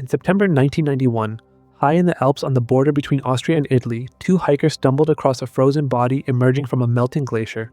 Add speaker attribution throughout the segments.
Speaker 1: In September 1991, high in the Alps on the border between Austria and Italy, two hikers stumbled across a frozen body emerging from a melting glacier.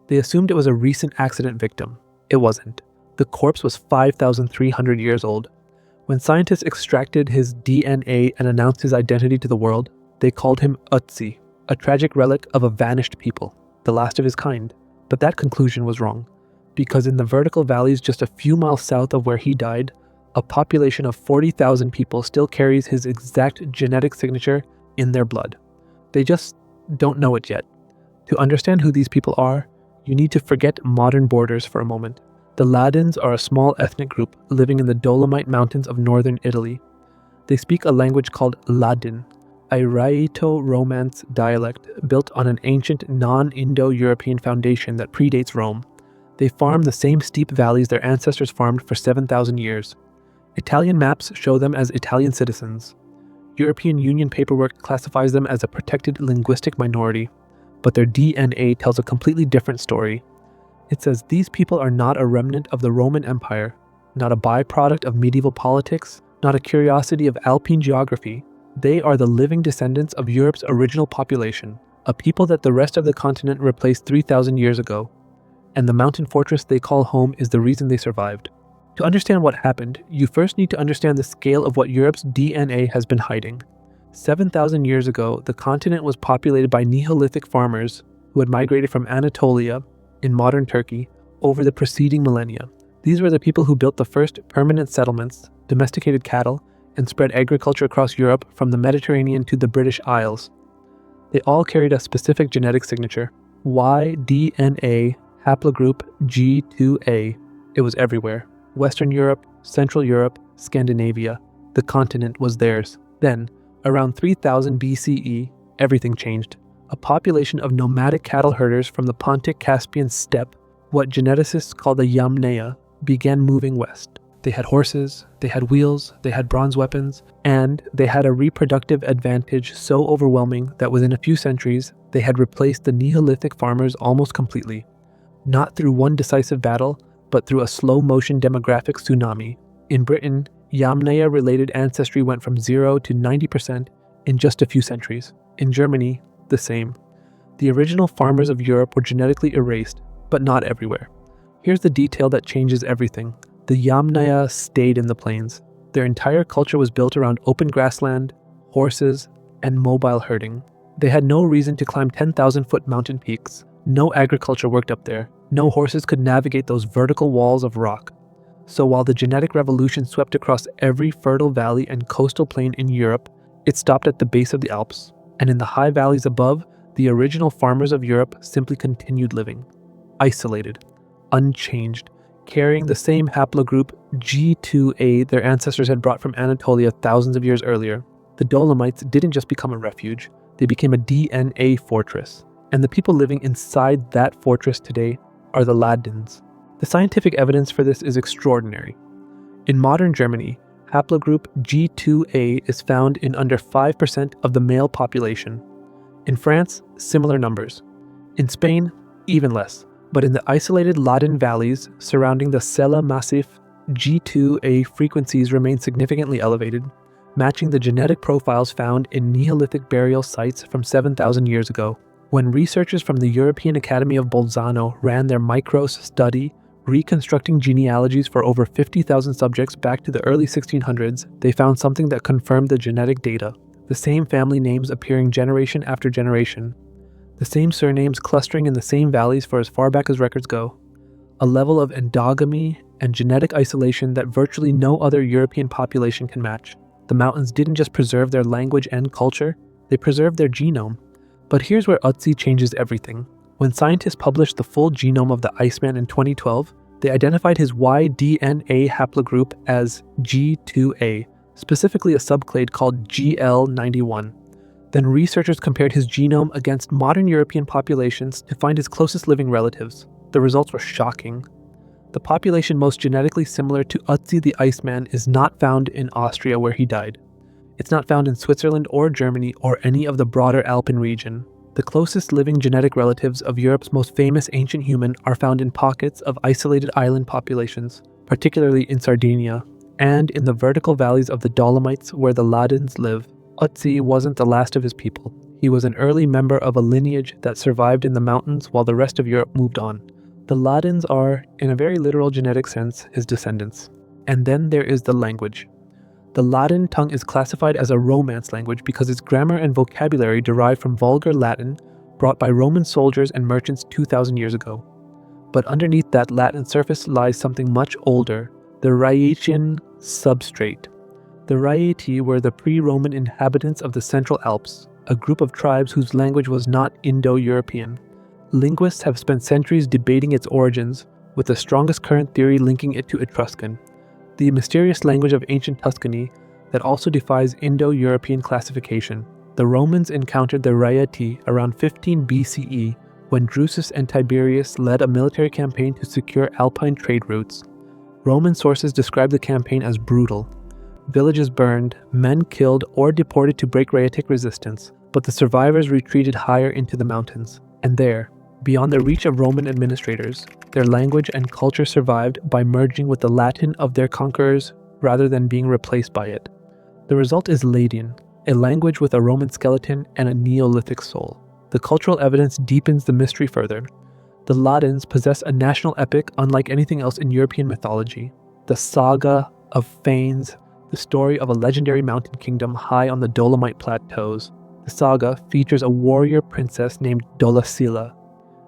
Speaker 1: They assumed it was a recent accident victim. It wasn't. The corpse was 5,300 years old. When scientists extracted his DNA and announced his identity to the world, they called him Ötzi, a tragic relic of a vanished people, the last of his kind. But that conclusion was wrong, because in the vertical valleys just a few miles south of where he died, a population of 40,000 people still carries his exact genetic signature in their blood. They just don't know it yet. To understand who these people are, you need to forget modern borders for a moment. The Ladins are a small ethnic group living in the Dolomite mountains of northern Italy. They speak a language called Ladin, a Rhaeto-Romance dialect built on an ancient non-Indo-European foundation that predates Rome. They farm the same steep valleys their ancestors farmed for 7,000 years. Italian maps show them as Italian citizens. European Union paperwork classifies them as a protected linguistic minority, but their DNA tells a completely different story. It says these people are not a remnant of the Roman Empire, not a byproduct of medieval politics, not a curiosity of Alpine geography. They are the living descendants of Europe's original population, a people that the rest of the continent replaced 3,000 years ago. And the mountain fortress they call home is the reason they survived. To understand what happened, you first need to understand the scale of what Europe's DNA has been hiding. 7,000 years ago, the continent was populated by Neolithic farmers who had migrated from Anatolia, in modern Turkey, over the preceding millennia. These were the people who built the first permanent settlements, domesticated cattle, and spread agriculture across Europe from the Mediterranean to the British Isles. They all carried a specific genetic signature, Y-DNA Haplogroup G2a. It was everywhere. Western Europe, Central Europe, Scandinavia. The continent was theirs. Then, around 3000 BCE, everything changed. A population of nomadic cattle herders from the Pontic-Caspian steppe, what geneticists call the Yamnaya, began moving west. They had horses, they had wheels, they had bronze weapons, and they had a reproductive advantage so overwhelming that within a few centuries, they had replaced the Neolithic farmers almost completely. Not through one decisive battle, but through a slow-motion demographic tsunami. In Britain, Yamnaya-related ancestry went from 0 to 90% in just a few centuries. In Germany, the same. The original farmers of Europe were genetically erased, but not everywhere. Here's the detail that changes everything. The Yamnaya stayed in the plains. Their entire culture was built around open grassland, horses, and mobile herding. They had no reason to climb 10,000-foot mountain peaks. No agriculture worked up there. No horses could navigate those vertical walls of rock. So while the genetic revolution swept across every fertile valley and coastal plain in Europe, it stopped at the base of the Alps. And in the high valleys above, the original farmers of Europe simply continued living. Isolated, unchanged, carrying the same haplogroup G2a their ancestors had brought from Anatolia thousands of years earlier. The Dolomites didn't just become a refuge, they became a DNA fortress. And the people living inside that fortress today are the Ladins. The scientific evidence for this is extraordinary. In modern Germany, haplogroup G2a is found in under 5% of the male population. In France, similar numbers. In Spain, even less. But in the isolated Ladin valleys surrounding the Sella Massif, G2a frequencies remain significantly elevated, matching the genetic profiles found in Neolithic burial sites from 7,000 years ago. When researchers from the European Academy of Bolzano ran their Micros study, reconstructing genealogies for over 50,000 subjects back to the early 1600s, they found something that confirmed the genetic data. The same family names appearing generation after generation. The same surnames clustering in the same valleys for as far back as records go. A level of endogamy and genetic isolation that virtually no other European population can match. The mountains didn't just preserve their language and culture, they preserved their genome. But here's where Ötzi changes everything. When scientists published the full genome of the Iceman in 2012, they identified his Y-DNA haplogroup as G2a, specifically a subclade called GL91. Then researchers compared his genome against modern European populations to find his closest living relatives. The results were shocking. The population most genetically similar to Ötzi the Iceman is not found in Austria where he died. It's not found in Switzerland or Germany or any of the broader Alpine region. The closest living genetic relatives of Europe's most famous ancient human are found in pockets of isolated island populations, particularly in Sardinia. and in the vertical valleys of the Dolomites where the Ladins live. Ötzi wasn't the last of his people. He was an early member of a lineage that survived in the mountains while the rest of Europe moved on. The Ladins are, in a very literal genetic sense, his descendants. And then there is the language. The Ladin tongue is classified as a Romance language because its grammar and vocabulary derive from vulgar Latin brought by Roman soldiers and merchants 2,000 years ago. But underneath that Latin surface lies something much older, the Rhaetian substrate. The Rhaeti were the pre-Roman inhabitants of the Central Alps, a group of tribes whose language was not Indo-European. Linguists have spent centuries debating its origins, with the strongest current theory linking it to Etruscan, the mysterious language of ancient Tuscany that also defies Indo-European classification. The Romans encountered the Rhaeti around 15 BCE when Drusus and Tiberius led a military campaign to secure Alpine trade routes. Roman sources describe the campaign as brutal. Villages burned, men killed or deported to break Rhaetic resistance, but the survivors retreated higher into the mountains. And there, beyond the reach of Roman administrators, their language and culture survived by merging with the Latin of their conquerors rather than being replaced by it. The result is Ladin, a language with a Roman skeleton and a Neolithic soul. The cultural evidence deepens the mystery further. The Ladins possess a national epic unlike anything else in European mythology. The Saga of Fanes, the story of a legendary mountain kingdom high on the Dolomite plateaus. The saga features a warrior princess named Dolosilla,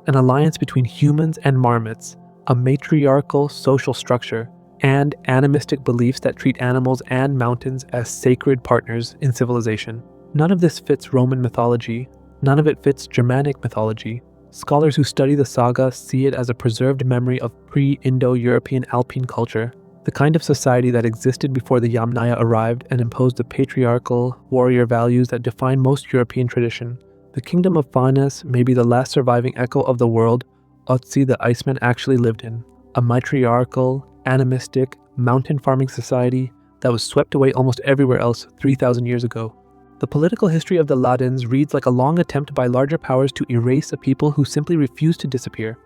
Speaker 1: an alliance between humans and marmots, a matriarchal social structure, and animistic beliefs that treat animals and mountains as sacred partners in civilization. None of this fits Roman mythology. None of it fits Germanic mythology. Scholars who study the saga see it as a preserved memory of pre-Indo-European Alpine culture, the kind of society that existed before the Yamnaya arrived and imposed the patriarchal, warrior values that define most European tradition. The kingdom of Fanes may be the last surviving echo of the world Ötzi the Iceman actually lived in, a matriarchal, animistic, mountain farming society that was swept away almost everywhere else 3,000 years ago. The political history of the Ladins reads like a long attempt by larger powers to erase a people who simply refused to disappear.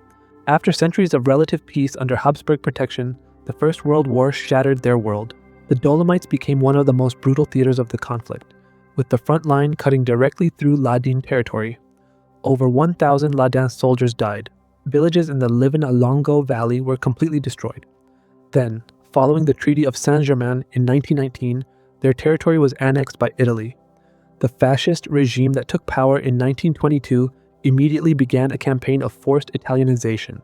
Speaker 1: After centuries of relative peace under Habsburg protection, the First World War shattered their world. The Dolomites became one of the most brutal theaters of the conflict, with the front line cutting directly through Ladin territory. Over 1,000 Ladin soldiers died. Villages in the Livin-a-Longo Valley were completely destroyed. Then, following the Treaty of Saint-Germain in 1919, their territory was annexed by Italy. The fascist regime that took power in 1922 immediately began a campaign of forced Italianization.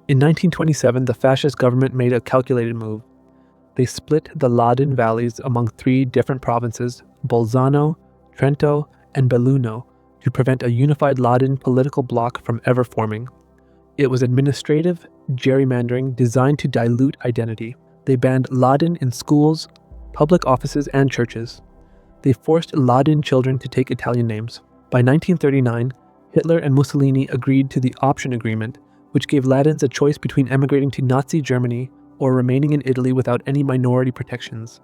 Speaker 1: In 1927, the fascist government made a calculated move. They split the Ladin valleys among 3 different provinces, Bolzano, Trento, and Belluno, to prevent a unified Ladin political bloc from ever forming. It was administrative gerrymandering designed to dilute identity. They banned Ladin in schools, public offices, and churches. They forced Ladin children to take Italian names. By 1939, Hitler and Mussolini agreed to the Option Agreement, which gave Ladins a choice between emigrating to Nazi Germany or remaining in Italy without any minority protections.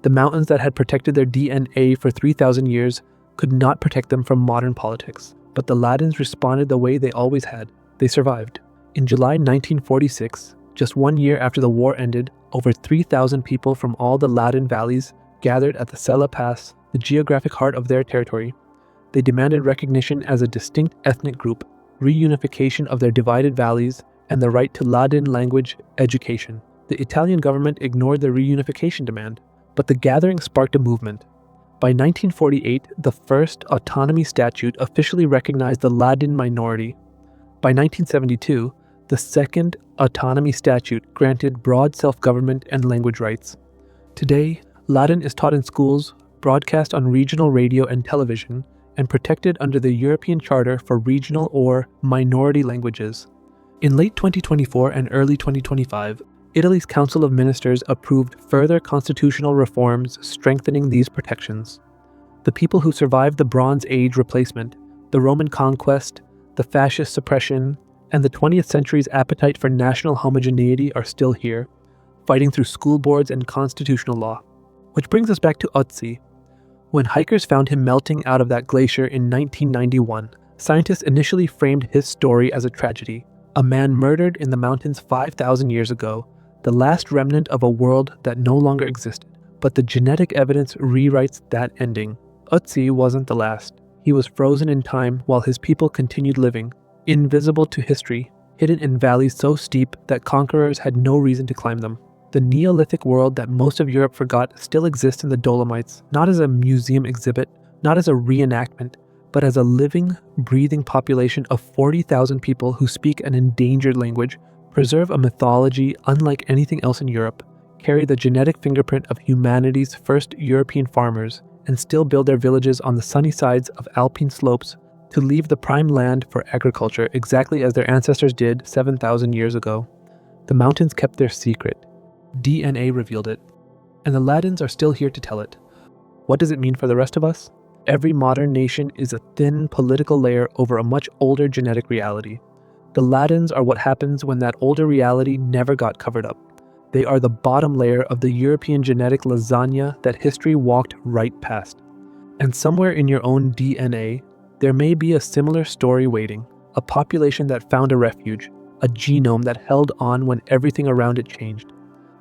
Speaker 1: The mountains that had protected their DNA for 3,000 years could not protect them from modern politics, but the Ladins responded the way they always had. They survived. In July 1946, just 1 year after the war ended, over 3,000 people from all the Ladin valleys gathered at the Sella Pass, the geographic heart of their territory. They demanded recognition as a distinct ethnic group, reunification of their divided valleys, and the right to Ladin language education. The Italian government ignored the reunification demand, but the gathering sparked a movement. By 1948, the first autonomy statute officially recognized the Ladin minority. By 1972, the second autonomy statute granted broad self-government and language rights. Today, Ladin is taught in schools, broadcast on regional radio and television, and protected under the European Charter for Regional or Minority Languages. In late 2024 and early 2025, Italy's Council of Ministers approved further constitutional reforms strengthening these protections. The people who survived the Bronze Age replacement, the Roman conquest, the fascist suppression, and the 20th century's appetite for national homogeneity are still here, fighting through school boards and constitutional law. Which brings us back to Ötzi. When hikers found him melting out of that glacier in 1991, scientists initially framed his story as a tragedy, a man murdered in the mountains 5,000 years ago, the last remnant of a world that no longer existed. But the genetic evidence rewrites that ending. Ötzi wasn't the last. He was frozen in time while his people continued living, invisible to history, hidden in valleys so steep that conquerors had no reason to climb them. The Neolithic world that most of Europe forgot still exists in the Dolomites, not as a museum exhibit, not as a reenactment, but as a living, breathing population of 40,000 people who speak an endangered language, preserve a mythology unlike anything else in Europe, carry the genetic fingerprint of humanity's first European farmers, and still build their villages on the sunny sides of alpine slopes to leave the prime land for agriculture exactly as their ancestors did 7,000 years ago. The mountains kept their secret. DNA revealed it. And the Ladins are still here to tell it. What does it mean for the rest of us? Every modern nation is a thin political layer over a much older genetic reality. The Ladins are what happens when that older reality never got covered up. They are the bottom layer of the European genetic lasagna that history walked right past. And somewhere in your own DNA, there may be a similar story waiting, a population that found a refuge, a genome that held on when everything around it changed.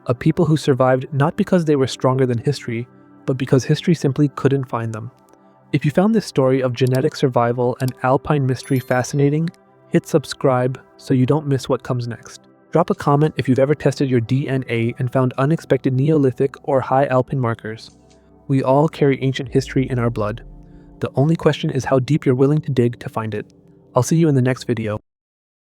Speaker 1: A people who survived not because they were stronger than history, but because history simply couldn't find them. If you found this story of genetic survival and alpine mystery fascinating, hit subscribe so you don't miss what comes next. Drop a comment if you've ever tested your DNA and found unexpected Neolithic or high alpine markers. We all carry ancient history in our blood. The only question is how deep you're willing to dig to find it. I'll see you in the next video.